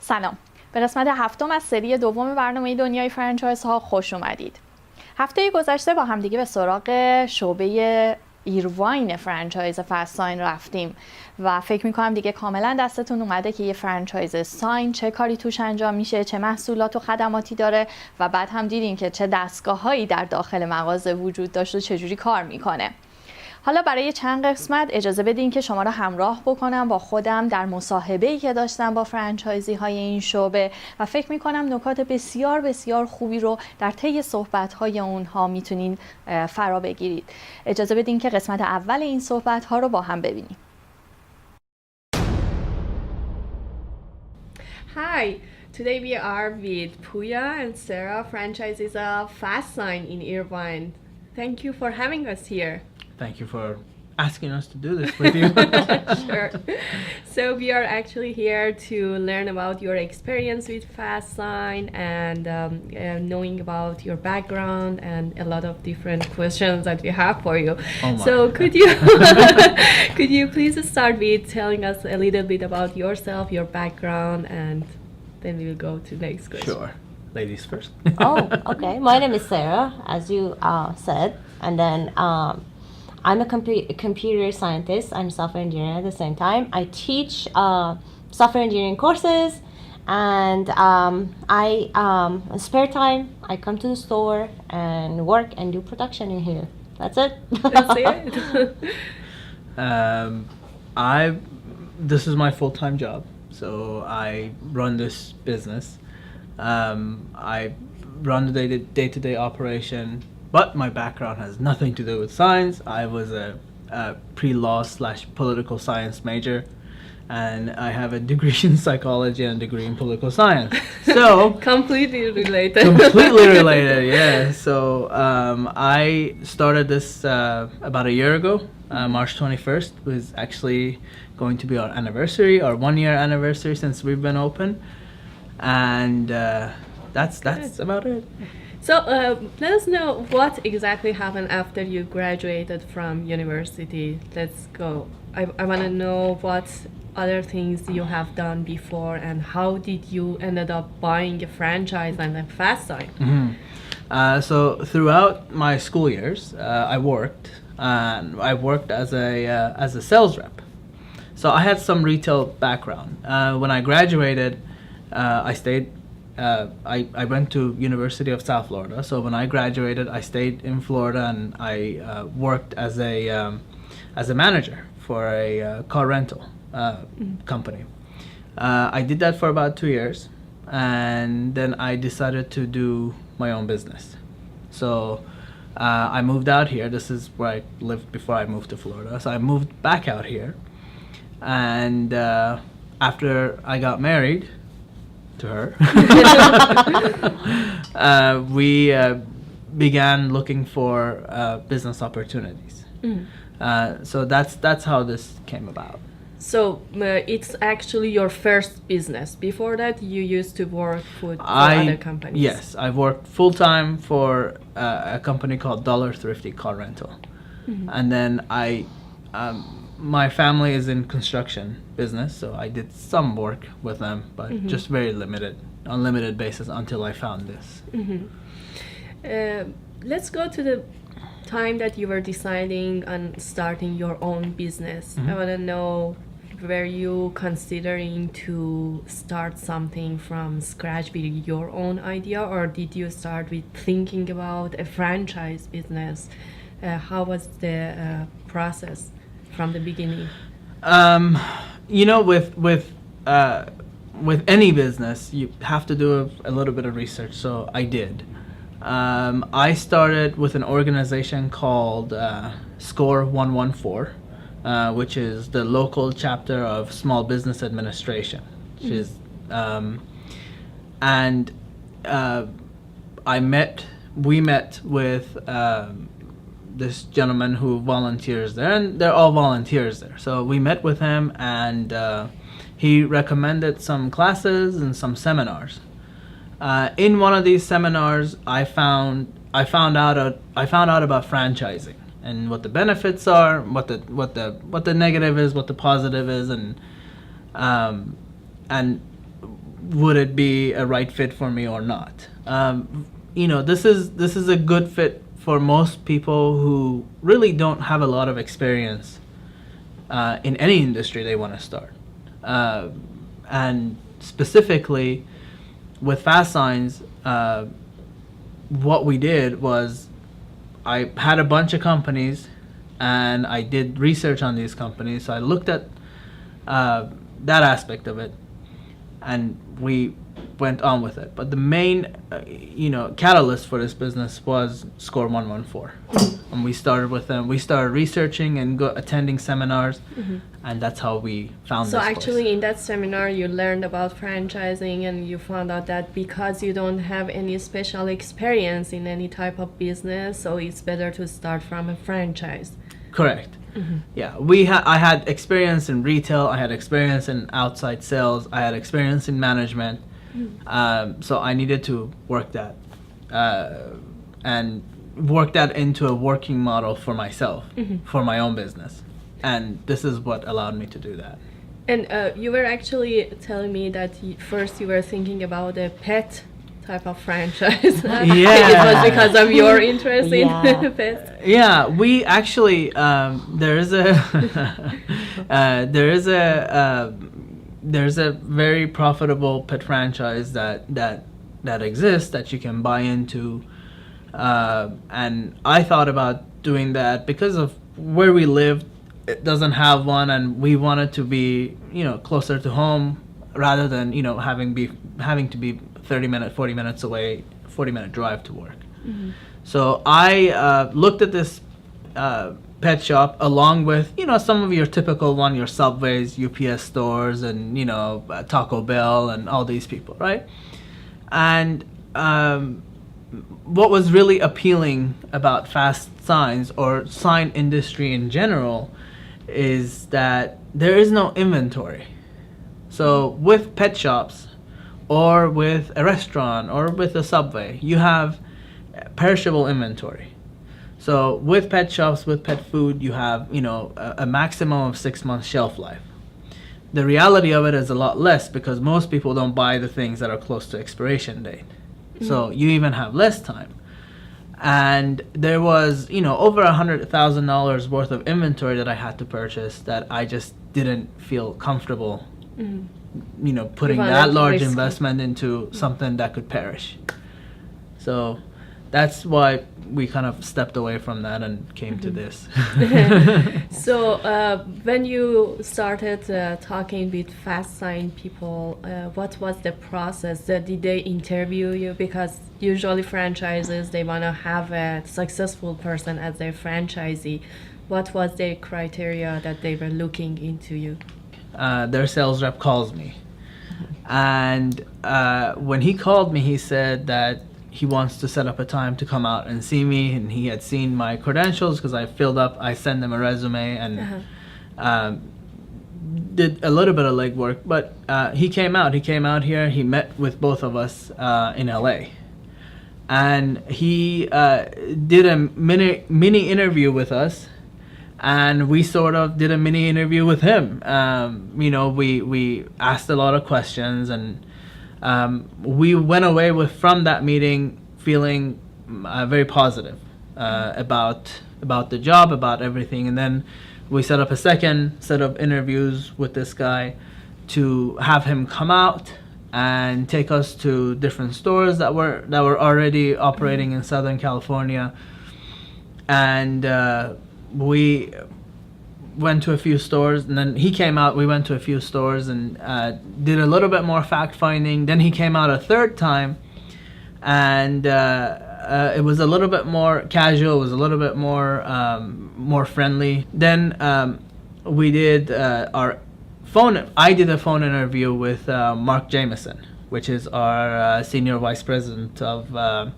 سلام، به قسمت هفتم از سری دوم برنامه دنیای فرنچایزها خوش اومدید. هفته گذشته با همدیگه به سراغ شعبه ایرواین فرنچایز فست ساین رفتیم و فکر میکنم دیگه کاملا دستتون اومده که یه فرنچایز ساین چه کاری توش انجام میشه، چه محصولات و خدماتی داره و بعد هم دیدین که چه دستگاه‌هایی در داخل مغازه وجود داشت و چجوری کار میکنه. حالا برای چند قسمت اجازه بدین که شما را همراه بکنم با خودم در مصاحبه‌ای که داشتم با فرانچایزی های این شعبه و فکر می‌کنم نکات بسیار بسیار خوبی رو در طی صحبت‌های اونها میتونین فرا بگیرید. اجازه بدین که قسمت اول این صحبت‌ها رو با هم ببینیم. Hi, today we are with Puya and Sarah, franchisees of Fast Sign in Irvine. Thank you for having us here. Thank you for asking us to do this with you. Sure. So we are actually here to learn about your experience with Fast Sign and knowing about your background and a lot of different questions that we have for you. Oh my. So could you please start with telling us a little bit about yourself, your background, and then we will go to the next question. Sure. Ladies first. Oh, okay. My name is Sarah, as you said, and then I'm a computer scientist and software engineer at the same time. I teach software engineering courses, and I spare time I come to the store and work and do production in here. That's it. That's it. This is my full-time job, so I run this business. I run the day-to-day operation. But my background has nothing to do with science. I was a pre-law/political science major, and I have a degree in psychology and a degree in political science. So Completely related. completely related, yeah. So I started this about a year ago. March 21st was actually going to be our anniversary, our 1-year anniversary since we've been open, and that's about it. So let us know what exactly happened after you graduated from university. Let's go. I want to know what other things you have done before and how did you ended up buying a franchise and a Fast Sign? Mm-hmm. So throughout my school years, I worked. I worked as a sales rep. So I had some retail background. When I graduated, I stayed. I went to University of South Florida. So when I graduated, I stayed in Florida and I worked as a manager for a car rental company. I did that for about 2 years, and then I decided to do my own business. So I moved out here. This is where I lived before I moved to Florida. So I moved back out here, and after I got married to her, we began looking for business opportunities. So that's how this came about. So it's actually your first business. Before that, you used to work for other companies. Yes, I've worked full time for a company called Dollar Thrifty Car Rental, and then my family is in construction business, so I did some work with them, but just very unlimited basis until I found this. Let's go to the time that you were deciding on starting your own business. I want to know, were you considering to start something from scratch with your own idea, or did you start with thinking about a franchise business? How was the process from the beginning? You know, with any business, you have to do a little bit of research. So I did. I started with an organization called Score 114, which is the local chapter of Small Business Administration, which is, and we met with this gentleman who volunteers there, and they're all volunteers there. So we met with him, and he recommended some classes and some seminars. In one of these seminars, I found out about franchising and what the benefits are, what the negative is, what the positive is, and would it be a right fit for me or not. This is a good fit for most people who really don't have a lot of experience in any industry they want to start. And specifically with Fast Signs, what we did was I had a bunch of companies and I did research on these companies. So I looked at that aspect of it and we went on with it. But the main catalyst for this business was Score 114. And we started with them. We started researching and attending seminars, and that's how we found So this actually place. in that seminar you learned about franchising, and you found out that because you don't have any special experience in any type of business, so it's better to start from a franchise. Correct. Yeah, I had experience in retail, I had experience in outside sales, I had experience in management. So I needed to work that and work that into a working model for myself, for my own business. And this is what allowed me to do that. And you were actually telling me that first you were thinking about a pet type of franchise. Yeah. It was because of your interest Yeah. in pets. Yeah, we actually there's a very profitable pet franchise that exists that you can buy into, and I thought about doing that because of where we live. It doesn't have one, and we wanted to be closer to home rather than having to be 40 minutes away, 40-minute drive to work. So I looked at this pet shop along with some of your typical one, your Subways, UPS stores, and Taco Bell and all these people, right? And what was really appealing about Fast Signs or sign industry in general is that there is no inventory. So with pet shops or with a restaurant or with a Subway, you have perishable inventory. So with pet shops, with pet food, you have a maximum of 6 months shelf life. The reality of it is a lot less because most people don't buy the things that are close to expiration date. So you even have less time. And there was over $100,000 worth of inventory that I had to purchase that I just didn't feel comfortable putting wanted that to large risk it. investment into something that could perish. So that's why we kind of stepped away from that and came to this. So when you started talking with Fast Sign people, what was the process? Did they interview you? Because usually franchises, they want to have a successful person as their franchisee. What was the criteria that they were looking into you? Their sales rep calls me. And when he called me, he said that he wants to set up a time to come out and see me, and he had seen my credentials because I sent them a resume and did a little bit of legwork. But he came out here, he met with both of us in LA. And he did a mini interview with us, and we sort of did a mini interview with him. We asked a lot of questions, and we went away from that meeting feeling very positive about the job, about everything. And then we set up a second set of interviews with this guy to have him come out and take us to different stores that were already operating in Southern California. And we went to a few stores, and then he came out. We went to a few stores and did a little bit more fact finding. Then he came out a third time, and it was a little bit more casual. It was a little bit more friendly. Then we did I did a phone interview with Mark Jameson, which is our senior vice president of a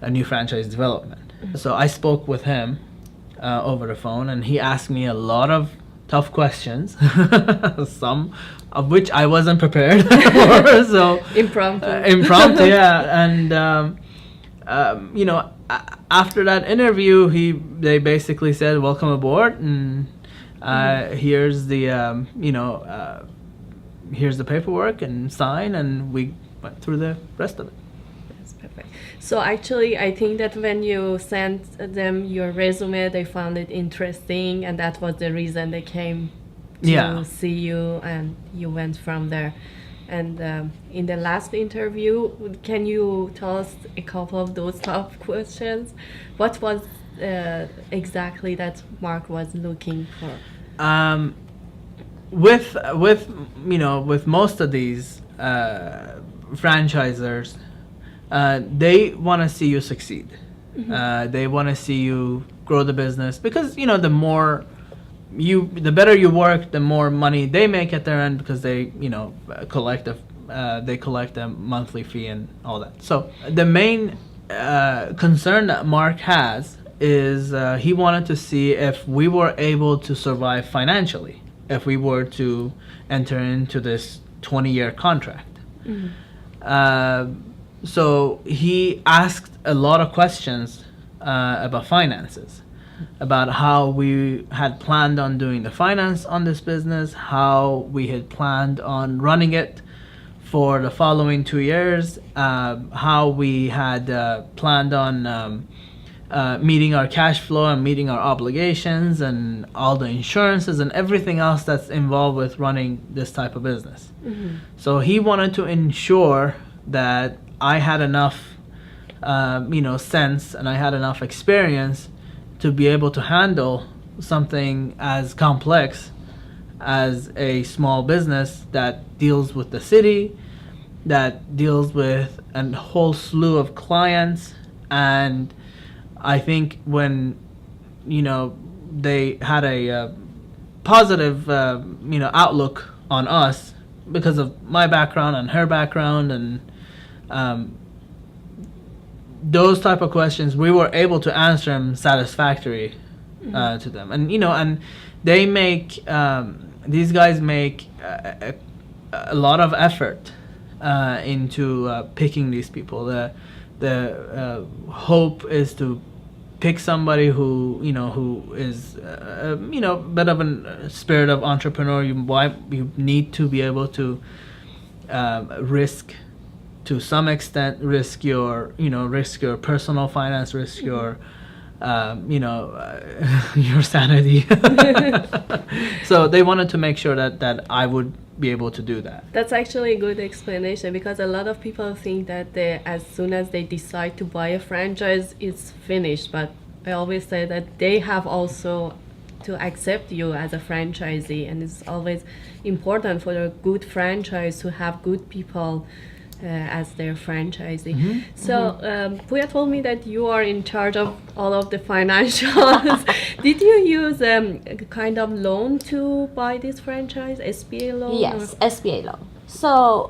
new franchise development. So I spoke with him over the phone, and he asked me a lot of tough questions, some of which I wasn't prepared for. So impromptu, yeah. And after that interview, they basically said, "Welcome aboard," and here's the here's the paperwork and sign, and we went through the rest of it. That's perfect. So actually, I think that when you sent them your resume, they found it interesting, and that was the reason they came to see you, and you went from there. And in the last interview, can you tell us a couple of those top questions? What was exactly that Mark was looking for? With most of these franchisors, they want to see you succeed. They want to see you grow the business, because the better you work, the more money they make at their end, because they collect a monthly fee and all that. So the main concern that Mark has is he wanted to see if we were able to survive financially if we were to enter into this 20-year contract. So he asked a lot of questions about finances, about how we had planned on doing the finance on this business, how we had planned on running it for the following 2 years, how we had planned on meeting our cash flow and meeting our obligations and all the insurances and everything else that's involved with running this type of business. So he wanted to ensure that I had enough sense, and I had enough experience to be able to handle something as complex as a small business that deals with the city, that deals with a whole slew of clients. And I think when they had a positive outlook on us because of my background and her background, and those type of questions, we were able to answer them satisfactory to them. And and they make these guys make a lot of effort into picking these people. The hope is to pick somebody who is a bit of a spirit of entrepreneur. You need to be able to risk, to some extent, risk your personal finance, risk your your sanity. So they wanted to make sure that I would be able to do that. That's actually a good explanation, because a lot of people think that as soon as they decide to buy a franchise, it's finished. But I always say that they have also to accept you as a franchisee, and it's always important for a good franchise to have good people as their franchisee. So Puya told me that you are in charge of all of the financials. Did you use a kind of loan to buy this franchise, SBA loan? Yes, SBA loan. So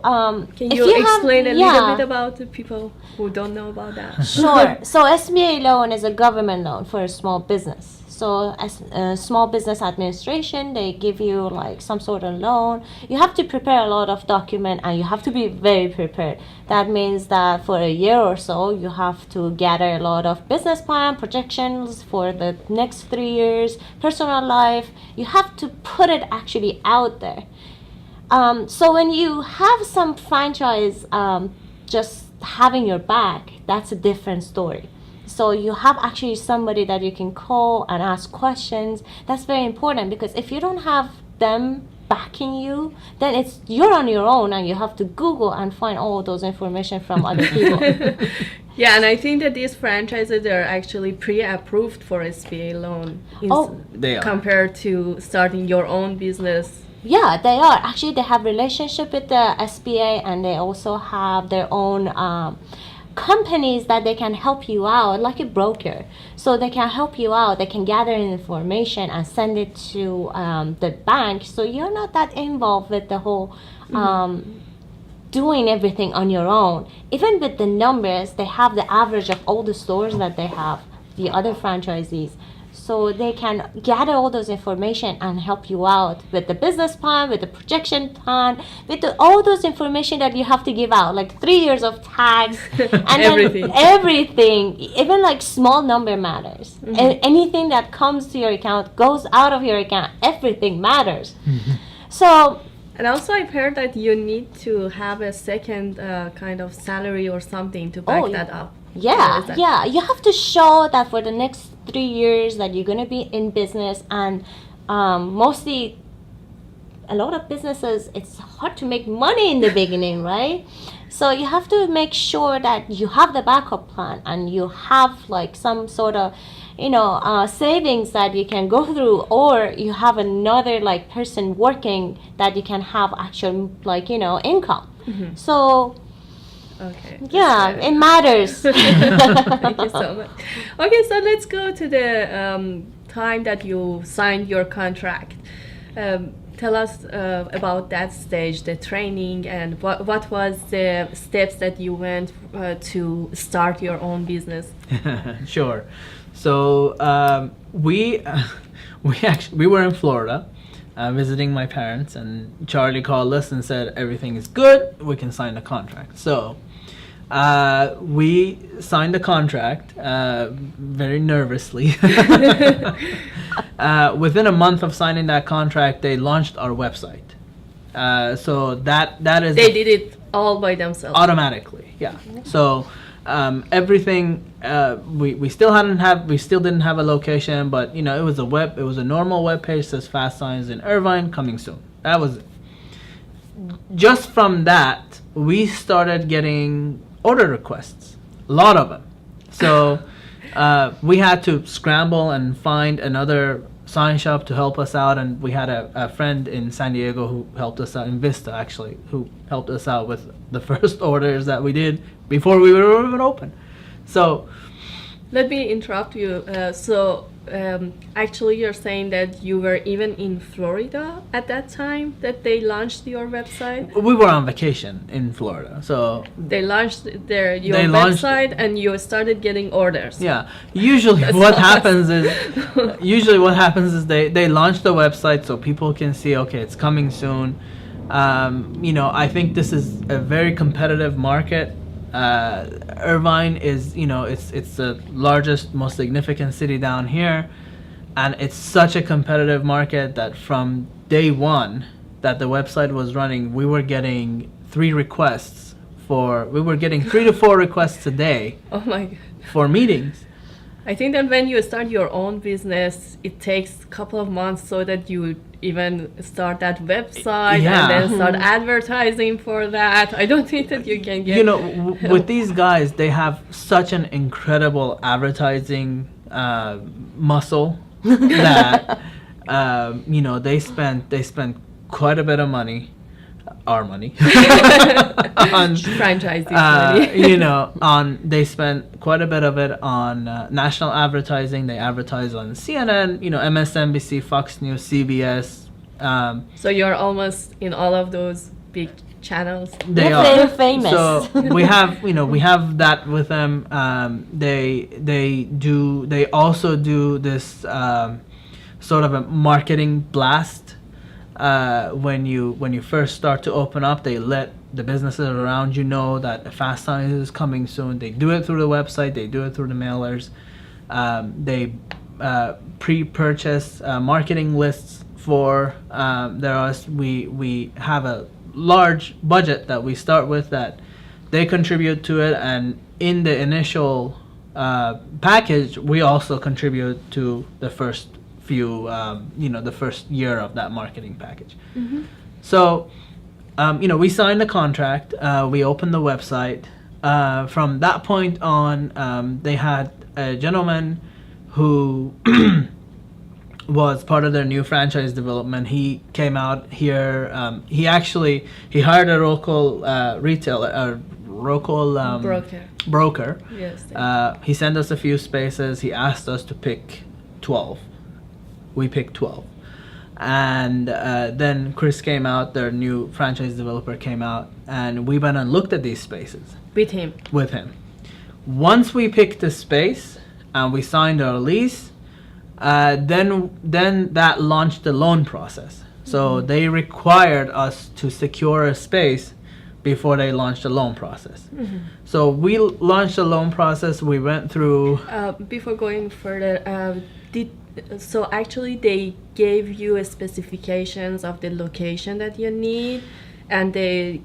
can you explain a little bit about the people who don't know about that? Sure. So SBA loan is a government loan for a small business. So as a small business administration, they give you like some sort of loan. You have to prepare a lot of document, and you have to be very prepared. That means that for a year or so, you have to gather a lot of business plan, projections for the next 3 years, personal life. You have to put it actually out there. So when you have some franchise just having your back, that's a different story. So you have actually somebody that you can call and ask questions. That's very important, because if you don't have them backing you, then you're on your own, and you have to Google and find all those information from other people. Yeah, and I think that these franchises are actually pre-approved for SBA loan they are. Compared to starting your own business. Yeah, they are. Actually, they have relationship with the SBA, and they also have their own companies that they can help you out, like a broker. So they can help you out. They can gather information and send it to the bank. So you're not that involved with the whole doing everything on your own. Even with the numbers, they have the average of all the stores that they have, the other franchisees. So they can gather all those information and help you out with the business plan, with the projection plan, with all those information that you have to give out, like 3 years of tax, and everything, even like small number matters. Anything that comes to your account goes out of your account. Everything matters. So And also, I've heard that you need to have a second kind of salary or something to back that up. Yeah. You have to show that for the next 3 years that you're going to be in business, and mostly a lot of businesses, it's hard to make money in the beginning, right? So you have to make sure that you have the backup plan and you have like some sort of, savings that you can go through, or you have another like person working that you can have actual income. So Okay. yeah, it matters. Thank you so much. Okay, so let's go to the time that you signed your contract. Tell us about that stage, the training, and what was the steps that you went to start your own business. Sure. So we were in Florida visiting my parents, and Charlie called us and said everything is good, we can sign the contract. So we signed the contract very nervously. Within a month of signing that contract, they launched our website. So that is they did it all by themselves. Automatically, yeah. So everything we still didn't have a location, but it was a normal web page, says Fast Signs in Irvine, coming soon. That was it. Just from that, we started getting order requests, a lot of them. So we had to scramble and find another sign shop to help us out, and we had a friend in San Diego who helped us out, in Vista actually, who helped us out with the first orders that we did before we were even open. So let me interrupt you. Actually, you're saying that you were even in Florida at that time that they launched your website? We were on vacation in Florida, so they launched your website and you started getting orders. Yeah. Usually what happens is they launch the website so people can see, okay, it's coming soon. I think this is a very competitive market. Irvine is, it's the largest, most significant city down here, and it's such a competitive market that from day one that the website was running, we were getting 3 to 4 requests a day. Oh my God. For meetings. I think that when you start your own business, it takes a couple of months so that you even start that website and then start advertising for that. I don't think that you can get... with these guys, they have such an incredible advertising muscle that, they spend quite a bit of money, our money, on franchising money. They spend quite a bit of it on national advertising. They advertise on CNN, MSNBC, Fox News, CBS. So you're almost in all of those big channels. They are very famous. So we have that with them. They also do this sort of a marketing blast. When you first start to open up, they let the businesses around know that a Fast Sign is coming soon. They do it through the website. They do it through the mailers. They pre-purchase marketing lists for we have a large budget that we start with that they contribute to it, and in the initial package, we also contribute to the first few, the first year of that marketing package. Mm-hmm. So, we signed the contract, we opened the website. From that point on, they had a gentleman who was part of their new franchise development. He came out here. He hired a local broker. Yes. He sent us a few spaces. He asked us to pick 12. We picked 12. And then Chris came out, their new franchise developer came out, and we went and looked at these spaces. With him. Once we picked the space and we signed our lease, then that launched the loan process. So they required us to secure a space before they launched the loan process. Mm-hmm. So we launched the loan process. We went through... Before going further, did So actually they gave you a specifications of the location that you need, and they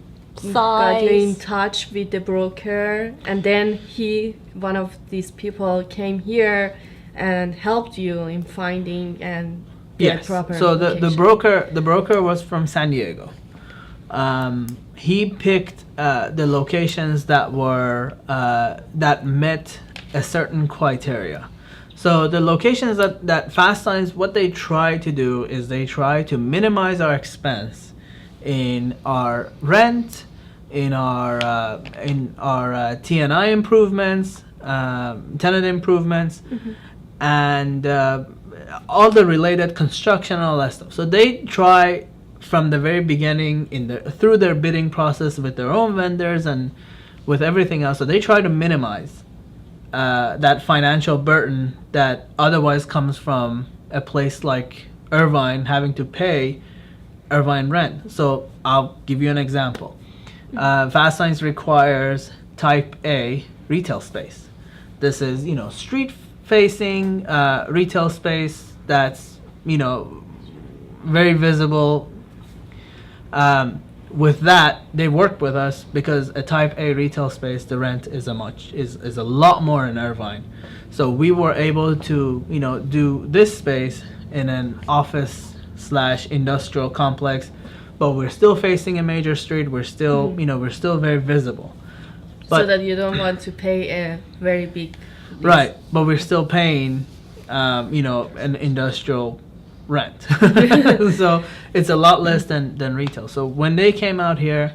got you in Size. touch with the broker, and then one of these people came here and helped you in finding and get Yes. proper So the location. the broker was from San Diego. He picked the locations that were that met a certain criteria. So the locations that Fast Signs, what they try to do is they try to minimize our expense in our rent, in our TNI improvements, tenant improvements, and all the related construction and all that stuff. So they try from the very beginning through their bidding process with their own vendors and with everything else. So they try to minimize that financial burden that otherwise comes from a place like Irvine having to pay Irvine rent. So I'll give you an example. Fast Signs requires type A retail space. This is, street facing retail space that's, very visible. With that, they work with us because a type A retail space, the rent is a lot more in Irvine. So we were able to, do this space in an office/industrial complex, but we're still facing a major street. We're still, we're still very visible. So that you don't want to pay a very big lease. Right, but we're still paying, an industrial rent. So it's a lot less than retail. So when they came out here,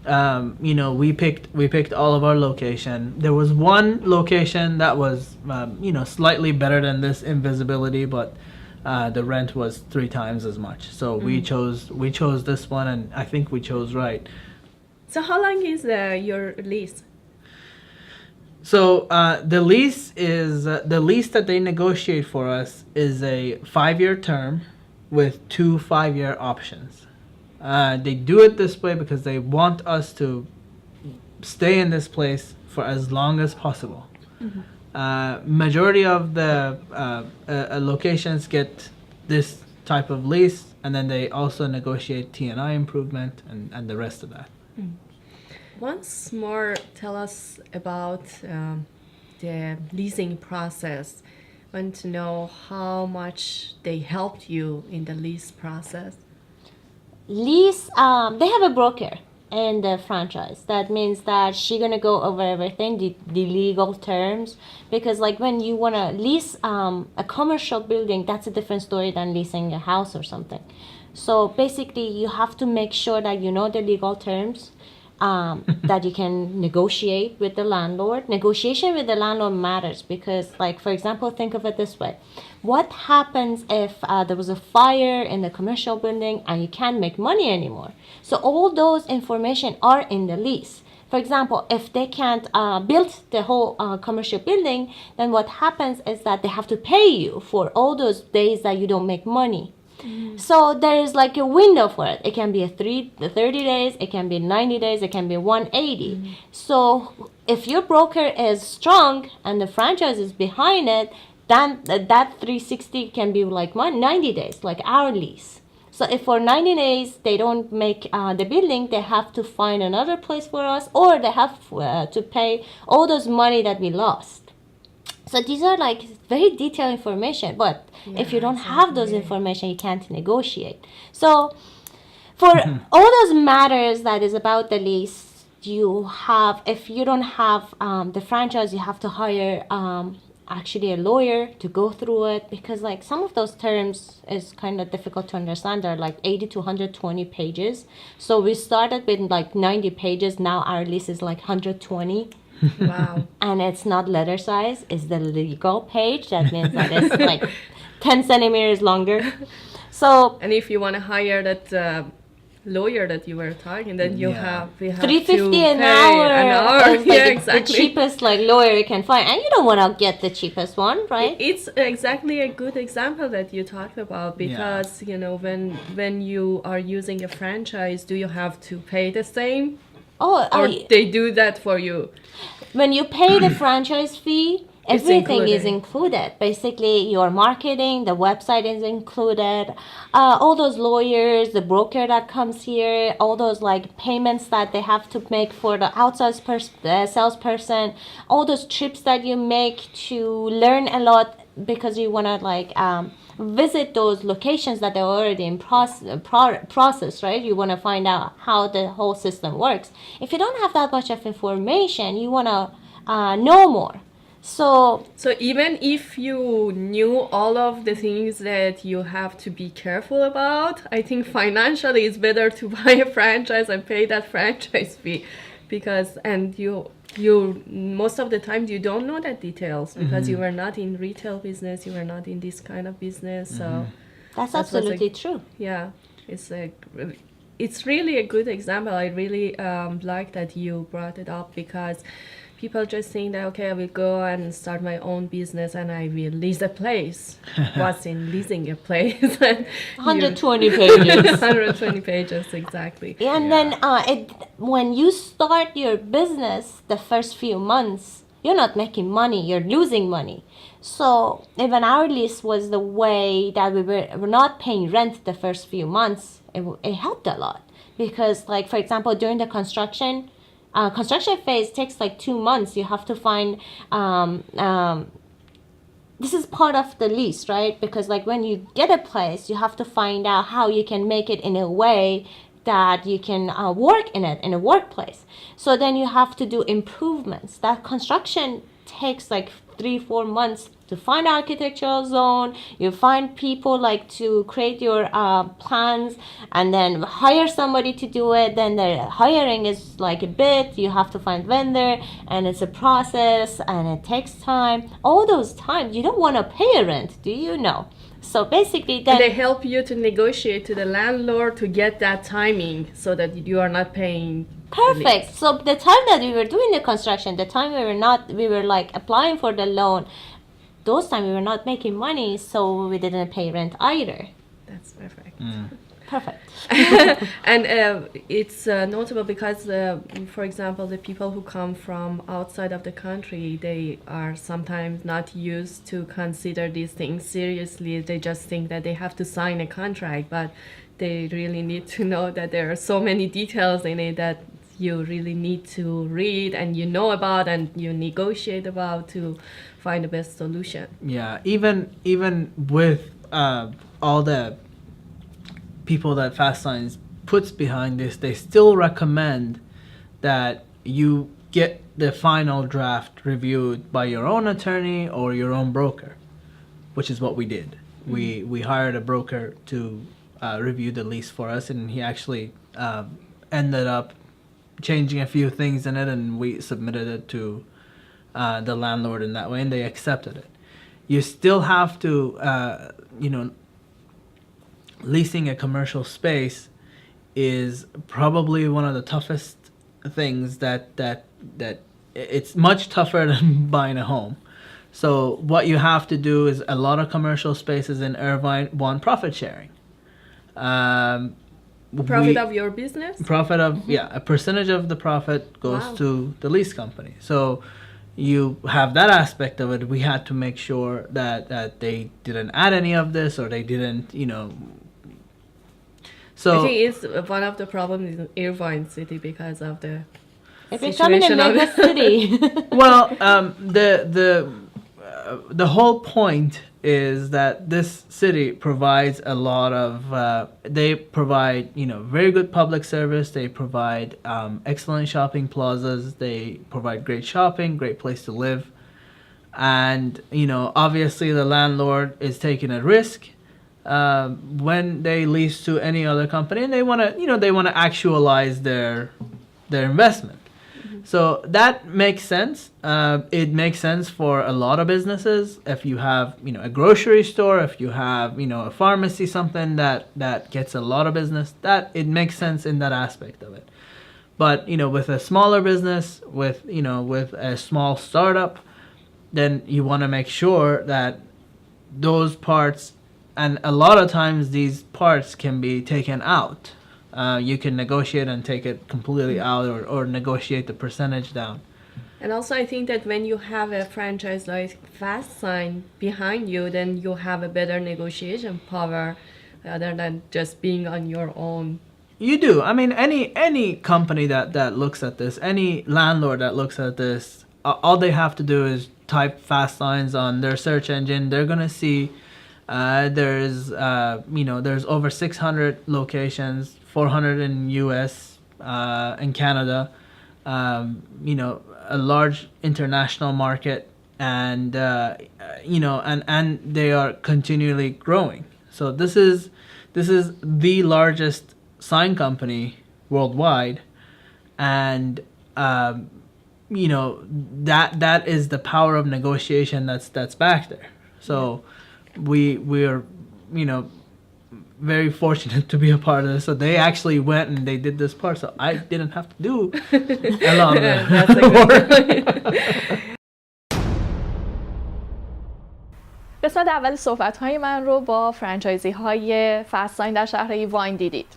we picked all of our location. There was one location that was, slightly better than this in visibility, but the rent was 3 times as much. So we chose this one, and I think we chose right. So how long is your lease? So the lease that they negotiate for us is a 5-year term with 2 5-year options. They do it this way because they want us to stay in this place for as long as possible. Majority of the locations get this type of lease, and then they also negotiate TNI improvement and the rest of that. Once more, tell us about the leasing process. I want to know how much they helped you in the lease process. Lease, they have a broker in the franchise. That means that she's gonna go over everything, the legal terms, because like when you wanna lease a commercial building, that's a different story than leasing a house or something. So basically you have to make sure that you know the legal terms, that you can negotiate with the landlord. Negotiation with the landlord matters because, like, for example, think of it this way. What happens if there was a fire in the commercial building and you can't make money anymore? So all those information are in the lease. For example, if they can't build the whole commercial building, then what happens is that they have to pay you for all those days that you don't make money. So there is like a window for it. It can be 30 days, it can be 90 days, it can be 180. So if your broker is strong and the franchise is behind it, then that 360 can be like 90 days, like our lease. So if for 90 days they don't make the building, they have to find another place for us, or they have to pay all those money that we lost. So these are like very detailed information, but if you don't have those information, you can't negotiate. So for all those matters that is about the lease, you have, if you don't have the franchise, you have to hire actually a lawyer to go through it, because like some of those terms is kind of difficult to understand. They're like 80 to 120 pages. So we started with like 90 pages. Now our lease is like 120. Wow. And it's not letter size, it's the legal page. That means that it's like 10 centimeters longer. So, and if you want to hire that lawyer that you were talking, then we have $350 to an pay hour. An hour. Is like Yeah, the exactly. cheapest like lawyer you can find, and you don't want to get the cheapest one, right? It's exactly a good example that you talked about, because you know, when you are using a franchise, do you have to pay the same, or they do that for you? When you pay the franchise fee, Everything is included. included. Basically, your marketing, the website is included. All those lawyers, the broker that comes here, all those like payments that they have to make for the outside salesperson, all those trips that you make to learn a lot because you want to like visit those locations that are already in process, right? You want to find out how the whole system works. If you don't have that much of information, you want to know more. So even if you knew all of the things that you have to be careful about, I think financially it's better to buy a franchise and pay that franchise fee, because you most of the time you don't know that details because you were not in retail business, you were not in this kind of business. So that's was absolutely true. yeah, it's really a good example. I really like that you brought it up, because people just think that, okay, I will go and start my own business and I will lease a place. What's in leasing a place? And 120 pages. 120 pages, exactly. And then when you start your business, the first few months, you're not making money, you're losing money. So even our lease was the way that we were not paying rent the first few months. It helped a lot because, like, for example, during the construction phase takes like 2 months. You have to find this is part of the lease, right? Because like when you get a place, you have to find out how you can make it in a way that you can work in it in a workplace. So then you have to do improvements. That construction takes like 3-4 months to find architectural zone. You find people like to create your plans and then hire somebody to do it. Then the hiring is like a bit, you have to find vendor and it's a process and it takes time. All those times you don't want to pay a rent, do you know? So basically then they help you to negotiate to the landlord to get that timing so that you are not paying. Perfect. So the time that we were doing the construction, the time we were like applying for the loan, those times we were not making money, so we didn't pay rent either. That's perfect. Perfect. And it's notable because, for example, the people who come from outside of the country, they are sometimes not used to consider these things seriously. They just think that they have to sign a contract, but they really need to know that there are so many details in it that you really need to read and you know about and you negotiate about to find the best solution. Yeah, even with all the people that Fast Signs puts behind this, they still recommend that you get the final draft reviewed by your own attorney or your own broker, which is what we did. We hired a broker to review the lease for us, and he actually ended up changing a few things in it, and we submitted it to the landlord in that way, and they accepted it. You still have to, leasing a commercial space is probably one of the toughest things that it's much tougher than buying a home. So what you have to do is a lot of commercial spaces in Irvine want profit sharing. Profit of your business? Profit of, a percentage of the profit goes to the lease company. So you have that aspect of it. We had to make sure that they didn't add any of this, or they didn't, So I think it's one of the problems in Irvine City because of the it's becoming a mega city. well, the whole point is that this city provides a lot of they provide very good public service. They provide excellent shopping plazas. They provide great shopping, great place to live, and obviously the landlord is taking a risk when they lease to any other company, and they want to actualize their investment. So that makes sense. It makes sense for a lot of businesses. If you have, a grocery store, if you have, a pharmacy, something that gets a lot of business, that it makes sense in that aspect of it. But, with a smaller business, with a small startup, then you want to make sure that those parts, and a lot of times these parts can be taken out. You can negotiate and take it completely out, or negotiate the percentage down. And also, I think that when you have a franchise like Fast Sign behind you, then you have a better negotiation power rather than just being on your own. You do. I mean, any company that looks at this, any landlord that looks at this, all they have to do is type Fast Signs on their search engine. They're gonna see there's over 600 locations, 400 in US, in Canada. A large international market, and and they are continually growing. So this is the largest sign company worldwide, and that is the power of negotiation that's back there. So we're very fortunate to be a part of this. So they actually went and they did this part, so I didn't have to do a lot of That's a good point. قسمت اول صحبت‌های من رو با فرانچایزی‌های فست ساین در شهر ایرواین دیدید.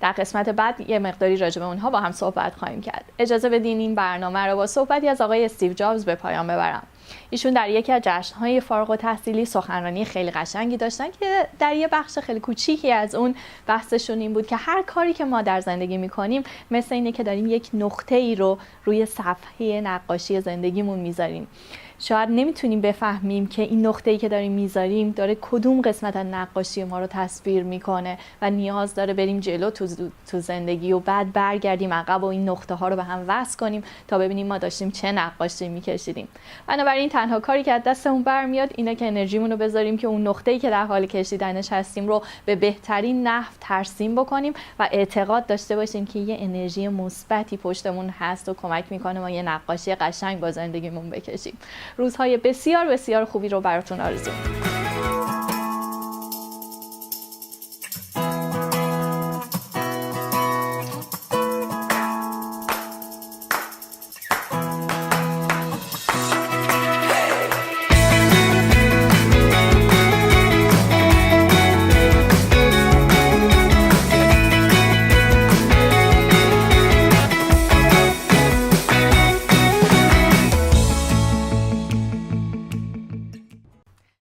در قسمت بعد یه مقداری راجع به اونها با هم صحبت خواهیم کرد. اجازه بدین این برنامه رو با صحبتی از آقای استیو جابز به پایان ببرم. ایشون در یکی از جشن‌های فارغ التحصیلی سخنرانی خیلی قشنگی داشتن که در یه بخش خیلی کوچیکی از اون بحثشون این بود که هر کاری که ما در زندگی می‌کنیم مثل اینه که داریم یک نقطه‌ای رو روی صفحه نقاشی زندگیمون می‌ذاریم. شاید نمیتونیم بفهمیم که این نقطه‌ای که داریم میذاریم داره کدوم قسمت از نقاشی ما رو تصویر میکنه و نیاز داره بریم جلو تو زندگی و بعد برگردیم عقب و این نقطه ها رو به هم وصل کنیم تا ببینیم ما داشتیم چه نقاشی میکشیدیم. بنابراین تنها کاری که از دستمون برمیاد اینه که انرژیمون رو بذاریم که اون نقطه‌ای که در حال کشیدنش هستیم رو به بهترین نحو ترسیم بکنیم و اعتقاد داشته باشیم که یه انرژی مثبتی پشتمون هست و کمک میکنه ما یه نقاشی قشنگ با زندگیمون بکشیم. روزهای بسیار بسیار خوبی رو براتون آرزو می‌کنم.